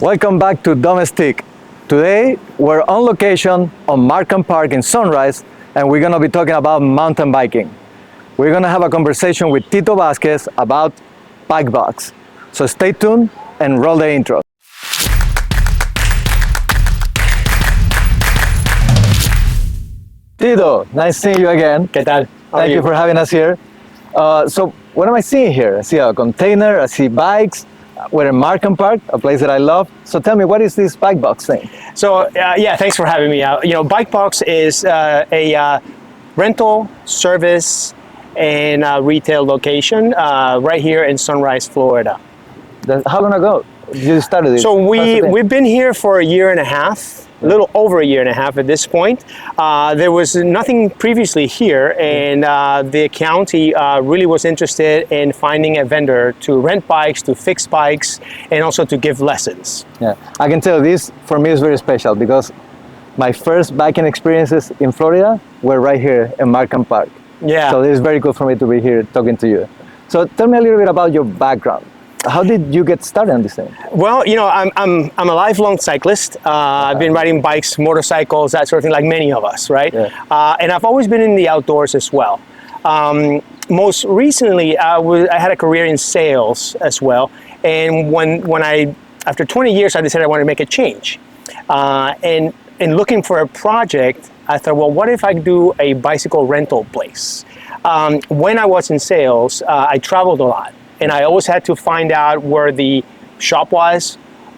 Welcome back to Domestique. Today we're on location on Markham Park in Sunrise, and we're going to be talking about mountain biking. We're going to have a conversation with Tito Vasquez about Bikebox. So stay tuned and roll the intro. Tito, nice seeing you again. ¿Qué tal? Thank you for having us here. So what am I seeing here? I see a container, I see bikes. We're in Markham Park, a place that I love. So tell me, what is this Bikebox thing? So yeah, thanks for having me. Bikebox is a rental, service, and retail location right here in Sunrise, Florida. How long ago you started this? So we've been here for a year and a half. A little over a year and a half at this point. There was nothing previously here, and the county really was interested in finding a vendor to rent bikes, to fix bikes, and also to give lessons. Yeah, I can tell this for me is very special because my first biking experiences in Florida were right here in Markham Park. Yeah. So it's very good for me to be here talking to you. So tell me a little bit about your background. How did you get started on this thing? Well, I'm a lifelong cyclist. I've been riding bikes, motorcycles, that sort of thing, like many of us, right? Yeah. And I've always been in the outdoors as well. Most recently, I had a career in sales as well. And after 20 years, I decided I wanted to make a change. And looking for a project, I thought, well, what if I do a bicycle rental place? When I was in sales, I traveled a lot. And I always had to find out where the shop was,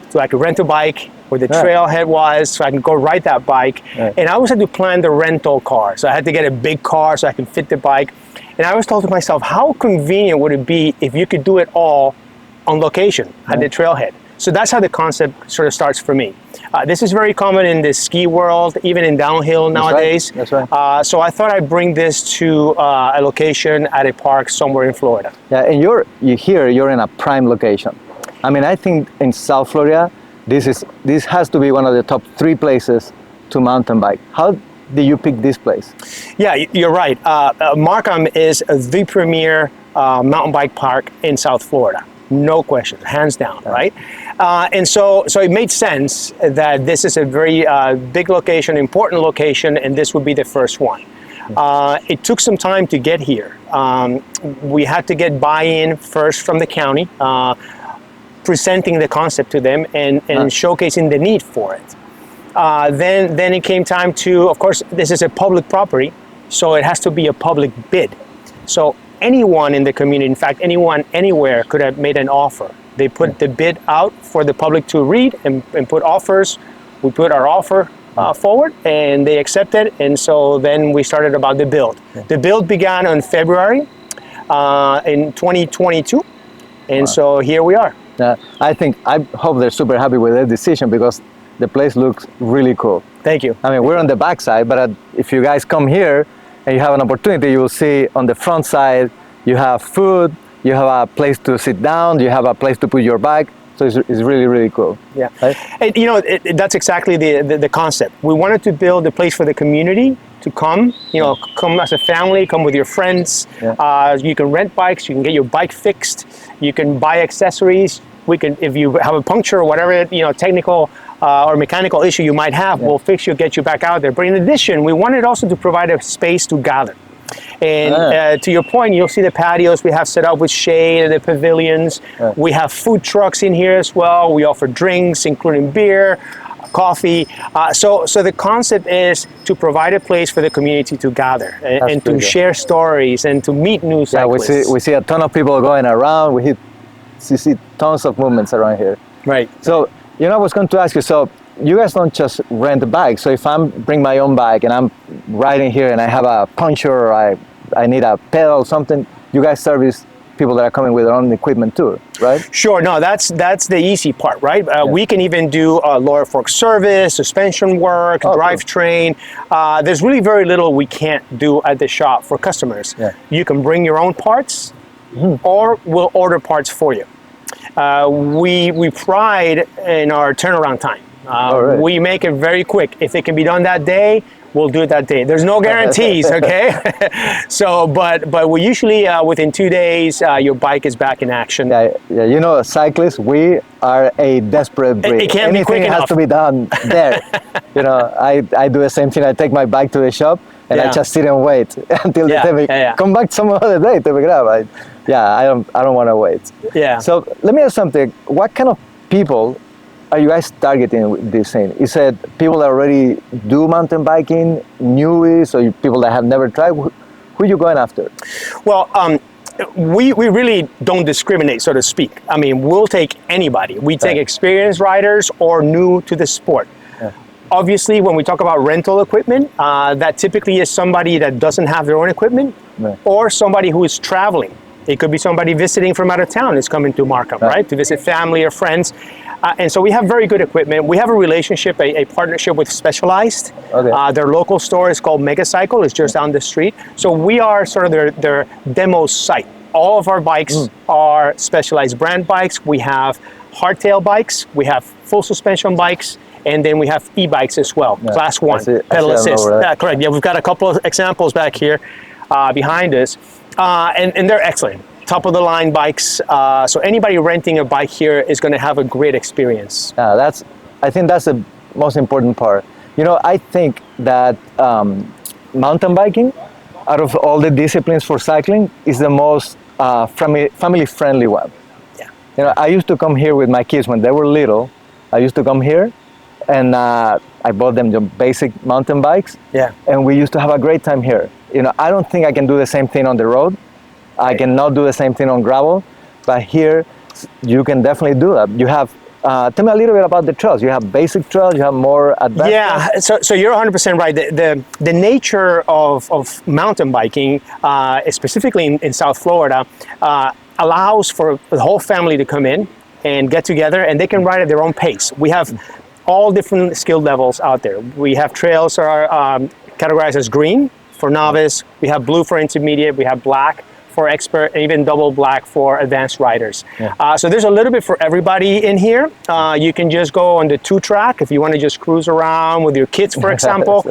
so I could rent a bike, where the trailhead was, so I could go ride that bike. Right. And I always had to plan the rental car. So I had to get a big car so I could fit the bike. And I always thought to myself, how convenient would it be if you could do it all on location at the trailhead? So that's how the concept sort of starts for me. This is very common in the ski world, even in downhill nowadays. That's right. So I thought I'd bring this to a location at a park somewhere in Florida. Yeah, and you're in a prime location. I mean, I think in South Florida, this has to be one of the top 3 places to mountain bike. How did you pick this place? Yeah, you're right. Markham is the premier mountain bike park in South Florida. No question, hands down, right? And so it made sense that this is a very big location, important location, and this would be the first one. It took some time to get here. We had to get buy-in first from the county, presenting the concept to them and showcasing the need for it. Then it came time to, of course, this is a public property, so it has to be a public bid. So anyone in the community, in fact, anyone, anywhere could have made an offer. They put the bid out for the public to read and put offers. We put our offer forward and they accepted. And so then we started about the build. The build began in February in 2022. And so here we are. I hope they're super happy with their decision because the place looks really cool. Thank you. I mean, we're on the back side, but if you guys come here, and you have an opportunity, you will see on the front side, you have food, you have a place to sit down, you have a place to put your bike. So it's really, really cool. Yeah, right? And that's exactly the concept. We wanted to build a place for the community to come, come as a family, come with your friends. Yeah. You can rent bikes, you can get your bike fixed, you can buy accessories. If you have a puncture or whatever, technical or mechanical issue you might have, we'll fix you, get you back out there. But in addition, we wanted also to provide a space to gather. And to your point, you'll see the patios we have set up with shade and the pavilions. We have food trucks in here as well. We offer drinks, including beer, coffee. So the concept is to provide a place for the community to gather and to share stories and to meet new cyclists. Yeah, we see a ton of people going around. We see tons of movements around here. Right. So, I was going to ask you, so you guys don't just rent a bike. So if I bring my own bike and I'm riding here and I have a puncture or I need a pedal or something, you guys service people that are coming with their own equipment too, right? Sure, no, that's the easy part, right? We can even do lower fork service, suspension work, drivetrain. There's really very little we can't do at the shop for customers. Yeah. You can bring your own parts or we'll order parts for you. We pride in our turnaround time. We make it very quick. If it can be done that day, we'll do it that day. There's no guarantees, okay? So, but we usually, within 2 days, your bike is back in action. Yeah, you know, cyclists, we are a desperate breed. It can't be quick Anything has enough. to be done there. You know, I do the same thing. I take my bike to the shop and I Yeah. just sit and wait until they tell me, come back some other day to pick it up. I don't want to wait. Yeah. So let me ask something. What kind of people are you guys targeting with this thing? You said people that already do mountain biking, newbies, or people that have never tried. Who are you going after? Well, we really don't discriminate, so to speak. I mean, we'll take anybody. We take experienced riders or new to the sport. Yeah. Obviously, when we talk about rental equipment, that typically is somebody that doesn't have their own equipment, Right. or somebody who is traveling. It could be somebody visiting from out of town is coming to Markham, right? To visit family or friends. And so we have very good equipment. We have a relationship, a partnership with Specialized. Okay. Their local store is called Megacycle. It's just down the street. So we are sort of their demo site. All of our bikes are Specialized brand bikes. We have hardtail bikes. We have full suspension bikes. And then we have e-bikes as well, class 1, pedal assist. Correct. Yeah, we've got a couple of examples back here behind us. And they're excellent. Top of the line bikes. So anybody renting a bike here is going to have a great experience. I think that's the most important part. You know, I think that mountain biking, out of all the disciplines for cycling, is the most family-friendly one. Yeah. You know, I used to come here with my kids when they were little. I used to come here, and I bought them the basic mountain bikes. Yeah. And we used to have a great time here. You know, I don't think I can do the same thing on the road. I cannot do the same thing on gravel, but here you can definitely do that. You have, tell me a little bit about the trails. You have basic trails, you have more advanced trails? So you're 100% right. The nature of mountain biking, specifically in South Florida, allows for the whole family to come in and get together, and they can ride at their own pace. We have all different skill levels out there. We have trails that are categorized as green for novice, we have blue for intermediate, we have black for expert, and even double black for advanced riders. Yeah. So there's a little bit for everybody in here. You can just go on the 2-track if you want to just cruise around with your kids, for example,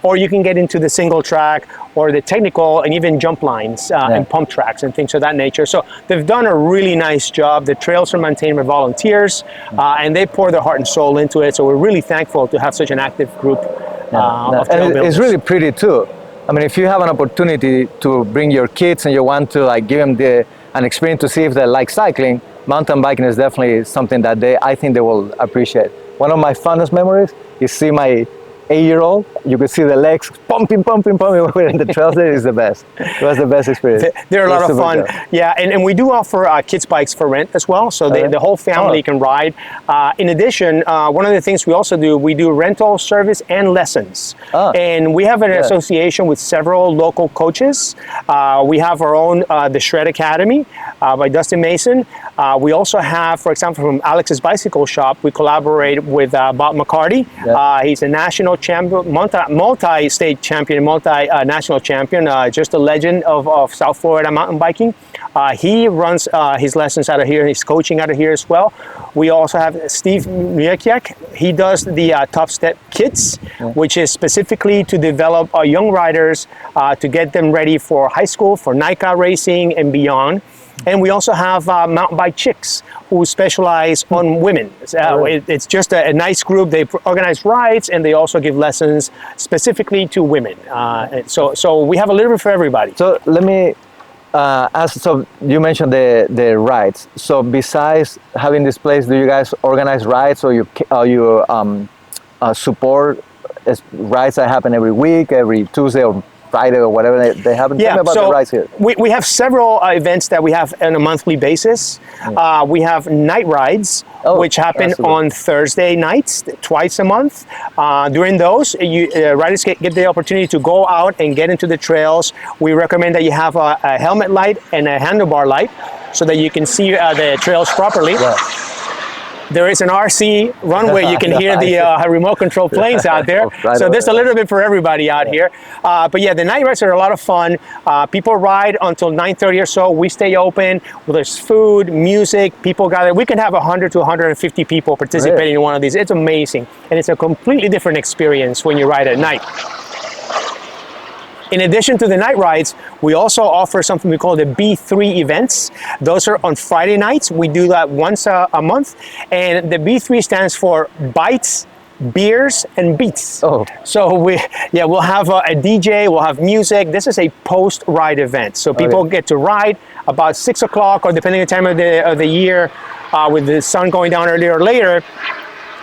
or you can get into the single track or the technical and even jump lines and pump tracks and things of that nature. So they've done a really nice job. The trails are maintained by volunteers and they pour their heart and soul into it. So we're really thankful to have such an active group of trail and builders. it's really pretty too. I mean, if you have an opportunity to bring your kids and you want to like give them an experience to see if they like cycling, mountain biking is definitely something that I think they will appreciate. One of my fondest memories is see my 8-year-old, you could see the legs pumping when we're in the trails. There is the best. It was the best experience. They're a lot of fun. Yeah, and we do offer kids bikes for rent as well, so the whole family can ride. In addition, one of the things we also do, we do rental, service, and lessons. And we have an association with several local coaches. We have our own, the Shred Academy by Dustin Mason. We also have, for example, from Alex's Bicycle Shop, we collaborate with Bob McCarty. He's a national champion, multi-state champion, multi-national champion, just a legend of South Florida mountain biking. He runs his lessons out of here, and he's coaching out of here as well. We also have Steve Miekiak. He does the Top Step Kits, which is specifically to develop young riders to get them ready for high school, for NICA racing and beyond. And we also have Mountain Bike Chicks, who specialize on women. It's just a nice group. They organize rides, and they also give lessons specifically to women. So we have a little bit for everybody. So let me ask, so you mentioned the rides. So besides having this place, do you guys organize rides, or you support rides that happen every week, every Tuesday or Friday or whatever they happen? Tell me about the rides here. We have several events that we have on a monthly basis. We have night rides, which happen on Thursday nights, twice a month. During those, riders get the opportunity to go out and get into the trails. We recommend that you have a helmet light and a handlebar light so that you can see the trails properly. There is an RC runway. You can hear the remote control planes out there. So there's a little bit for everybody out here. But yeah, the night rides are a lot of fun. People ride until 9:30 or so. We stay open. Well, there's food, music, people gather. We can have 100 to 150 people participating in one of these. It's amazing. And it's a completely different experience when you ride at night. In addition to the night rides, we also offer something we call the B3 events. Those are on Friday nights. We do that once a month. And the B3 stands for Bites, Beers, and Beats. Oh. So we'll have a DJ, we'll have music. This is a post-ride event. So people get to ride about 6 o'clock, or depending on the time of the year, with the sun going down earlier or later.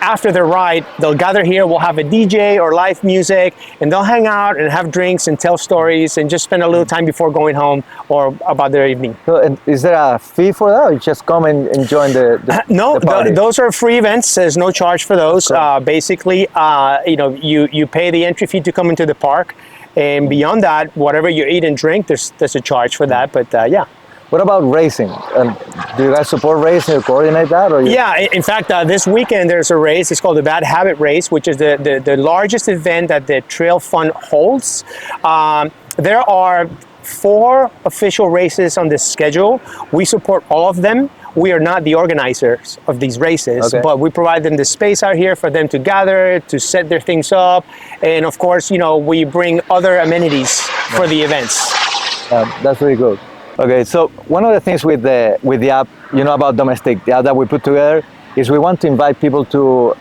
After the ride, they'll gather here, we'll have a DJ or live music, and they'll hang out and have drinks and tell stories and just spend a little time before going home or about their evening. So, and is there a fee for that, or you just come and join the No, the party? those are free events. There's no charge for those. Basically, you pay the entry fee to come into the park, and beyond that, whatever you eat and drink, there's a charge for that, but yeah. What about racing? Do you guys support racing or coordinate that? Or Yeah, in fact, this weekend there's a race. It's called the Bad Habit Race, which is the largest event that the Trail Fund holds. There are 4 official races on the schedule. We support all of them. We are not the organizers of these races, but we provide them the space out here for them to gather, to set their things up. And of course, we bring other amenities for the events. That's really good. Okay, so one of the things with the app, about Domestique, the app that we put together, is we want to invite people to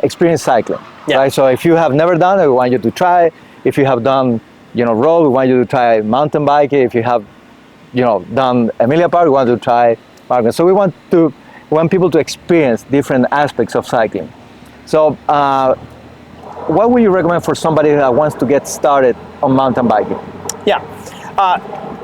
experience cycling. Yeah. Right? So if you have never done it, we want you to try. If you have done, road, we want you to try mountain biking. If you have, done Emilia Park, we want you to try Markham. So we want people to experience different aspects of cycling. So what would you recommend for somebody that wants to get started on mountain biking? Yeah.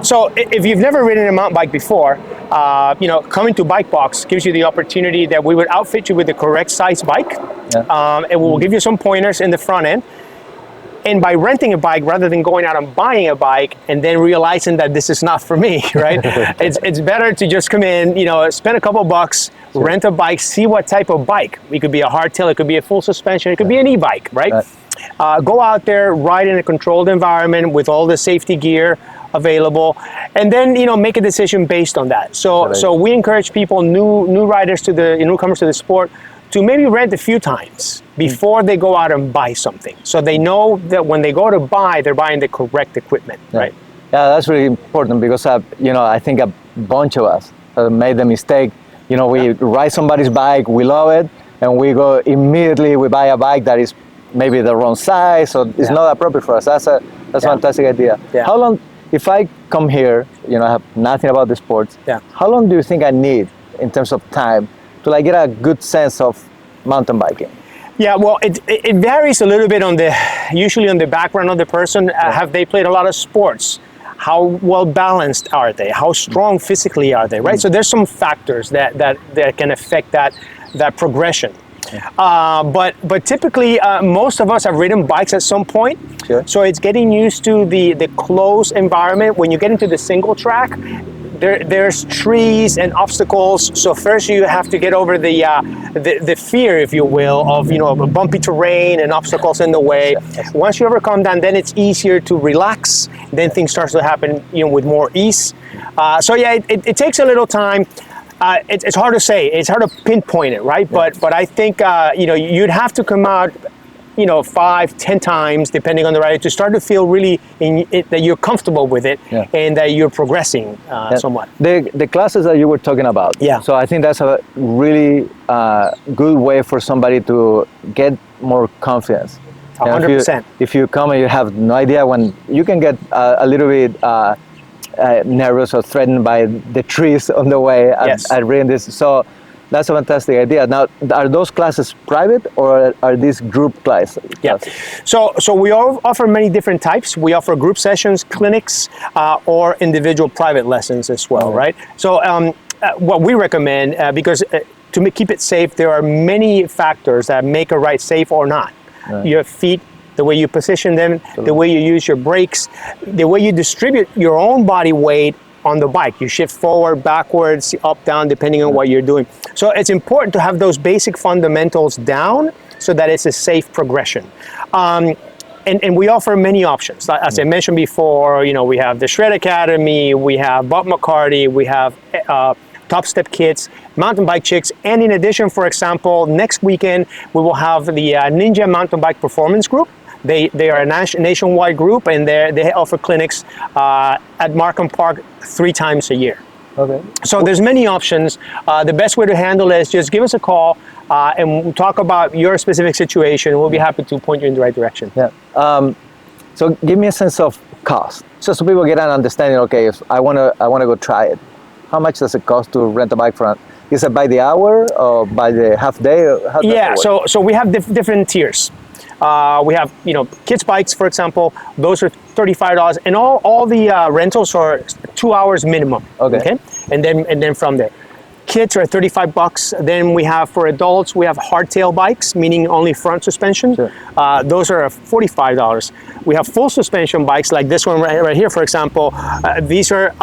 So if you've never ridden a mountain bike before, coming to Bikebox gives you the opportunity that we would outfit you with the correct size bike, and we will give you some pointers in the front end. And by renting a bike rather than going out and buying a bike and then realizing that this is not for me, right? it's better to just come in, spend a couple bucks, rent a bike, see what type of bike. It could be a hardtail, it could be a full suspension, it could be an e-bike, right? Go out there, ride in a controlled environment with all the safety gear available, and then make a decision based on that. So we encourage people, new riders newcomers to the sport, to maybe rent a few times before they go out and buy something, so they know that when they go to buy, they're buying the correct equipment, right? Yeah, that's really important because I think a bunch of us made the mistake. We ride somebody's bike, we love it, and we go immediately we buy a bike that is maybe the wrong size, so it's not appropriate for us. That's a fantastic idea. Yeah. How long, if I come here, I have nothing about the sports, how long do you think I need in terms of time to get a good sense of mountain biking? Yeah, well, it varies a little bit usually on the background of the person. Have they played a lot of sports? How well balanced are they? How strong physically are they, right? So there's some factors that can affect that progression. But typically, most of us have ridden bikes at some point. Sure. So it's getting used to the closed environment. When you get into the single track, there's trees and obstacles. So first you have to get over the fear, if you will, of bumpy terrain and obstacles in the way. Once you overcome that, then it's easier to relax. Then things start to happen, with more ease. So yeah, it takes a little time. It's hard to say. It's hard to pinpoint it, right? But I think you'd have to come out 5-10 times, depending on the rider, to start to feel really that you're comfortable with it and that you're progressing somewhat. The classes that you were talking about. Yeah. So I think that's a really good way for somebody to get more confidence. 100%. If you come and you have no idea, when you can get a little bit nervous or threatened by the trees on the way. I read this. So that's a fantastic idea. Now, are those classes private or are these group classes? Yeah. So we offer many different types. We offer group sessions, clinics, or individual private lessons as well, right? So what we recommend, because to keep it safe, there are many factors that make a ride safe or not. Right. Your feet, the way you position them, the way you use your brakes, the way you distribute your own body weight on the bike. You shift forward, backwards, up, down, depending on what you're doing. So it's important to have those basic fundamentals down so that it's a safe progression. And we offer many options. As I mentioned before, we have the Shred Academy, we have Bob McCarty, we have Top Step kits, mountain bike chicks, and in addition, for example, next weekend we will have the Ninja Mountain Bike Performance Group. They are a nationwide group, and they offer clinics at Markham Park 3 times a year. Okay. So there's many options. The best way to handle it is just give us a call and we'll talk about your specific situation. We'll be happy to point you in the right direction. Yeah. So give me a sense of cost, just so people get an understanding. Okay, if I wanna go try it, how much does it cost to rent a bike from? Is it by the hour or by the half day? Or how does Yeah. it work? So we have different tiers. We have, kids bikes, for example. Those are $35, and all the rentals are 2 hours minimum. Okay. And then from there, kids are $35. Then we have, for adults, we have hardtail bikes, meaning only front suspension. Sure. Those are $45. We have full suspension bikes like this one right here, for example. These are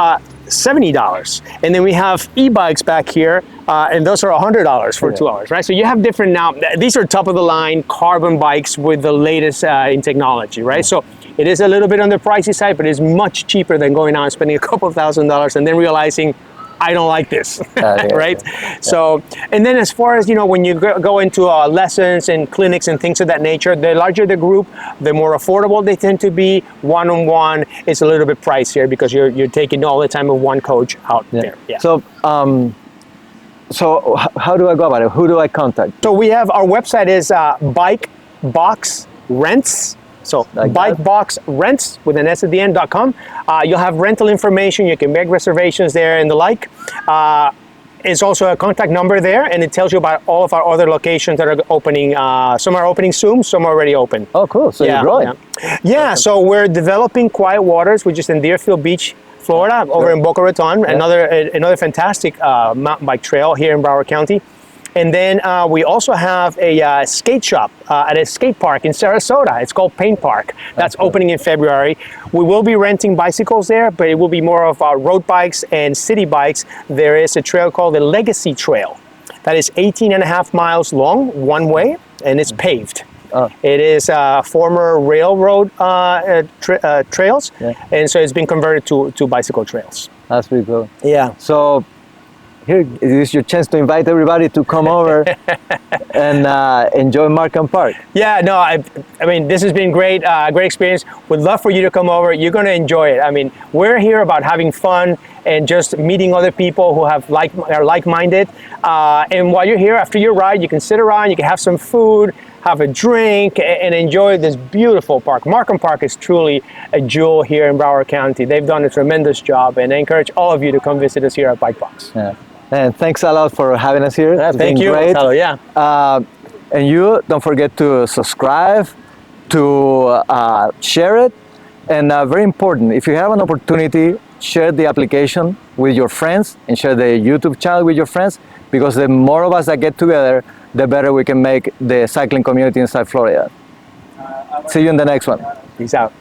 $70. And then we have e-bikes back here, and those are $100 for 2 hours, right? So you have different now. These are top of the line carbon bikes with the latest in technology, right? So it is a little bit on the pricey side, but it's much cheaper than going out and spending a couple of $1,000s and then realizing I don't like this, right? Yeah. So, and then as far as, when you go into lessons and clinics and things of that nature, the larger the group, the more affordable they tend to be. One-on-one, it's a little bit pricier because you're taking all the time with one coach out there. Yeah. So, so how do I go about it? Who do I contact? So we have, our website is Bikebox Rents. So Like Bikebox Rents with an S at the end.com. You'll have rental information. You can make reservations there and the like. It's also a contact number there, and it tells you about all of our other locations that are opening. Some are opening soon, some are already open. Oh, cool. So you're growing. Yeah, so we're developing Quiet Waters, which is in Deerfield Beach, Florida, over in Boca Raton. Another fantastic mountain bike trail here in Broward County. And then we also have a skate shop at a skate park in Sarasota. It's called Paint Park. That's opening in February. We will be renting bicycles there, but it will be more of road bikes and city bikes. There is a trail called the Legacy Trail that is 18.5 miles long, one way, and it's paved. It is former railroad trails, and so it's been converted to bicycle trails. That's pretty cool. Yeah. So here is your chance to invite everybody to come over and enjoy Markham Park. Yeah, no, I mean, this has been great, great experience. Would love for you to come over. You're going to enjoy it. I mean, we're here about having fun and just meeting other people who are like-minded. And while you're here, after your ride, you can sit around, you can have some food, have a drink, and enjoy this beautiful park. Markham Park is truly a jewel here in Broward County. They've done a tremendous job, and I encourage all of you to come visit us here at Bikebox. Yeah. And thanks a lot for having us here. Thank you, great. Gonzalo. Yeah. And you don't forget to subscribe, to share it, and very important, if you have an opportunity, share the application with your friends and share the YouTube channel with your friends, because the more of us that get together, the better we can make the cycling community inside Florida. See you in the next one. Peace out.